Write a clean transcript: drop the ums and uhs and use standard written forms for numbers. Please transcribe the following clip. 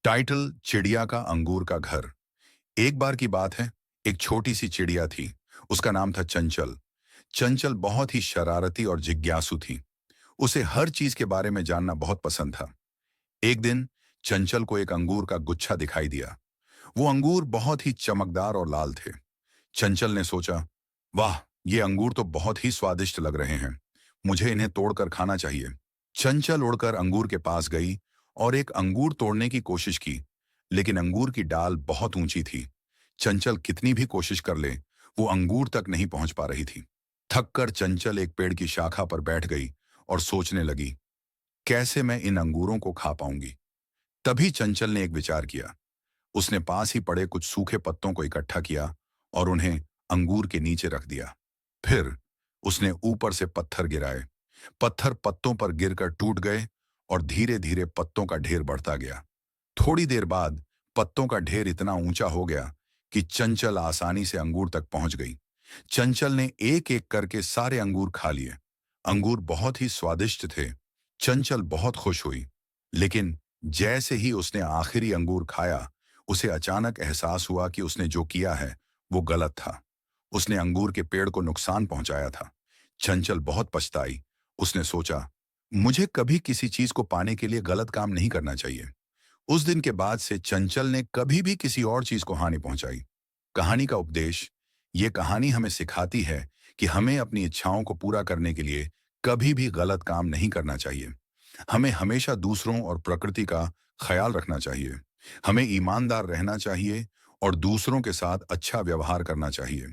Title चिड़िया का अंगूर का घर। एक बार की बात है, एक छोटी सी चिड़िया थी। उसका नाम था चंचल। चंचल बहुत ही शरारती और जिज्ञासु थी। उसे हर चीज के बारे में जानना बहुत पसंद था। एक दिन चंचल को एक अंगूर का गुच्छा दिखाई दिया। वो अंगूर बहुत ही चमकदार और लाल थे। चंचल ने सोचा, वाह, ये अंगूर तो बहुत ही स्वादिष्ट लग रहे हैं। मुझे इन्हें तोड़कर खाना चाहिए। चंचल उड़कर अंगूर के पास गई और एक अंगूर तोड़ने की कोशिश की, लेकिन अंगूर की डाल बहुत ऊंची थी। चंचल कितनी भी कोशिश कर ले, वो अंगूर तक नहीं पहुंच पा रही थी। थककर चंचल एक पेड़ की शाखा पर बैठ गई और सोचने लगी, कैसे मैं इन अंगूरों को खा पाऊंगी। तभी चंचल ने एक विचार किया। उसने पास ही पड़े कुछ सूखे पत्तों को इकट्ठा किया और उन्हें अंगूर के नीचे रख दिया। फिर उसने ऊपर से पत्थर गिराए। पत्थर पत्तों पर गिरकर टूट गए और धीरे धीरे पत्तों का ढेर बढ़ता गया। थोड़ी देर बाद पत्तों का ढेर इतना ऊंचा हो गया कि चंचल आसानी से अंगूर तक पहुंच गई। चंचल ने एक एक करके सारे अंगूर खा लिए। अंगूर बहुत ही स्वादिष्ट थे। चंचल बहुत खुश हुई। लेकिन जैसे ही उसने आखिरी अंगूर खाया, उसे अचानक एहसास हुआ कि उसने जो किया है वो गलत था। उसने अंगूर के पेड़ को नुकसान पहुंचाया था। चंचल बहुत पछताई। उसने सोचा, मुझे कभी किसी चीज को पाने के लिए गलत काम नहीं करना चाहिए। उस दिन के बाद से चंचल ने कभी भी किसी और चीज को हानि पहुंचाई। कहानी का उपदेश, ये कहानी हमें सिखाती है कि हमें अपनी इच्छाओं को पूरा करने के लिए कभी भी गलत काम नहीं करना चाहिए। हमें हमेशा दूसरों और प्रकृति का ख्याल रखना चाहिए। हमें ईमानदार रहना चाहिए और दूसरों के साथ अच्छा व्यवहार करना चाहिए।